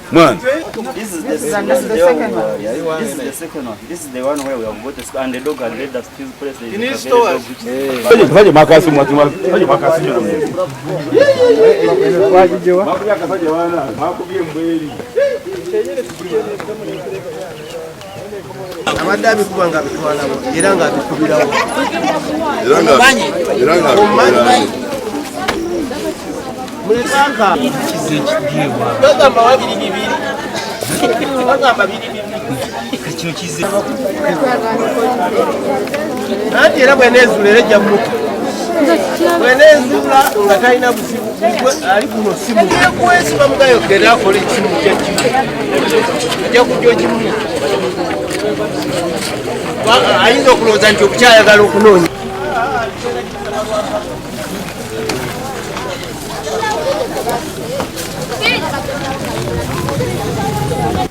Man. This is the second one. This is the second one. This is the one where we have got the and the dog and let that still place the. In his store. Faje makasi mwatu. Faje makasi na mwe. Kwaje jewa? Makuya kafaje wana. Makubye mbweli. Amadabi kubanga bitwala iranga bikubirawo. Iranga. Mulitanga Kizikiwa. bagamba wabiri bibiri. Bagamba bibiri. Kino kizikiwa. Nanti era bwenezula era jamu. Bwenezula nga talina buzibu ali kuno simu. Kwesi bamugayo gera akole kimu kyekyo. Ajja kujja kimu. Ayinza okulowooza nti okukyayagala okunoonya.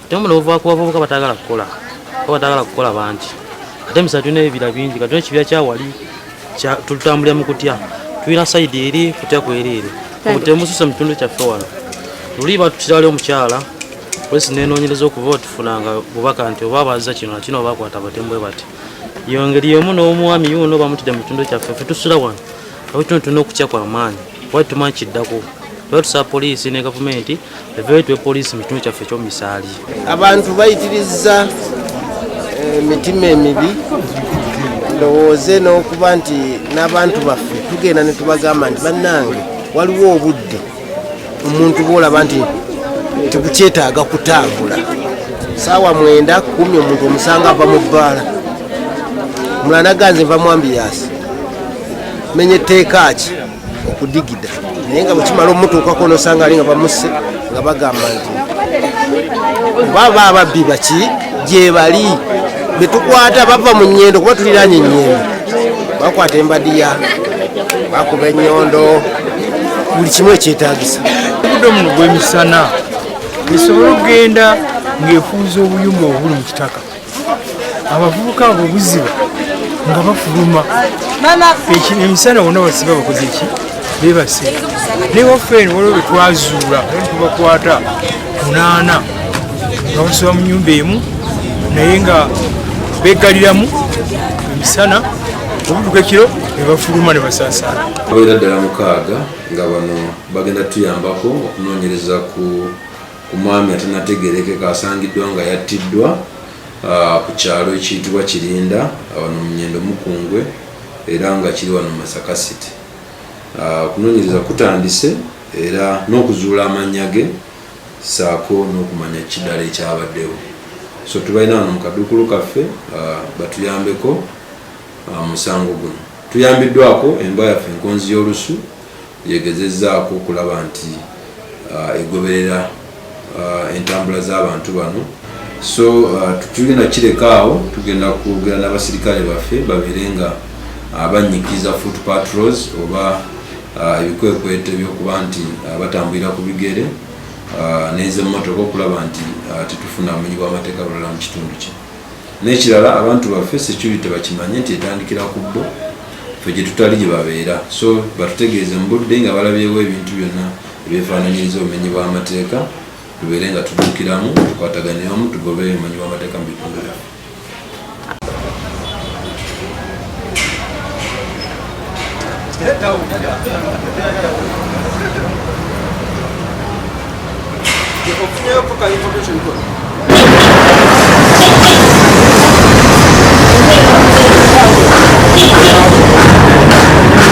Tembo novuga ku bavubuka batagala kukola bangi ate misatu n'ebibira bingi katone ekibira kyawali tutambulira mu kutya tulina sayidi eri kutya kwerere obutemususe mu kitundu kyaffe wano luli batukirali omukyala polisi nenoonyereza okuva otufunanga bubaka nti oba bazza kino nakino bakwata batembwe bati iyo ngeri yomu n'omwami yuno bamutidde mu kitundu kyaffe ffe tusula wano abo kino tulina okutya kw'amaanyi wali tumanyi kiddako tusaba poliisi ne gavumenti eveetwe poliisi mu kitundu kyaffe ekyomumisaali. Abantu bayitiriza emitima emibi ndowooze n'okuba nti n'abantu baffe tugenda ne tubagamba nti bannange waliwo obudde omuntu bw'olaba nti tebukyetaaga kutambula saawa 9 10 omuntu omusanga ava mu bbaala mulala naganze nva mu ambulance menye etteeka ki okudigida naye nga bwekimala omutuukako nosanga ali nga bamuse nga bagamba nti baba ababbi baki gye bali betukwata bava mu nnyendo kuba tuliranye ennyendo bakwata embadiya bakuba ennyondo buli kimu ekyetaagisa obudde muno gw'emisana esobola okugenda ng'efuuza obuyumba obuli mu kitaka abavubuka abo buziba nga bafuluma emisana bonna basiba bakoze eki bebase newaffe waliwo betwazuula tubakwata 8 nga basiba mu nyumba emu naye nga begaliramu emisana obutuka ekiro nebafuluma ne basaasaana abaira ddala 6 nga bano bagenda tuyambako okunoonyereza ku mwami atenategerekeka asangiddwa nga yattiddwa ku kyalo ekiyitibwa Kirinda wano mu Nnyendo Mukungwe era nga kiri wano mu Masaka City. Okunoonyereza kutandise era n'okuzuula amannya ge saako n'okumanya kiddala ekyabaddewo. So tubalina wano mu kaduukulu kaffe batuyambeko musango guno. Tuyambiddwako embwa yaffe Enkonzi y'Olusu yegezezzaako okulaba nti egoberera entambula z'abantu bano. So tutugenda kireka awo tugenda kwogera n'abasirikale baffe babeere nga banyikiza foot patrols oba ebikwekwete ebyokuba nti batambulira ku bigere n'ez'emmotoka okulaba nti tetufuna amenyi bw'amateeka bulala mu kitundu kye. N'ekirala abantu baffe security bakimanye nti etandikira ku bbo ffe gye tutali gye babeera. So batutegeeze mu budde nga balabyewo ebintu byonna ebyefaananyiriza obumenyi bw'amateeka tubeere nga tuduukiramu tukwatagane wamu tugobe obumenyi bw'amateeka mu bitundu byaffe.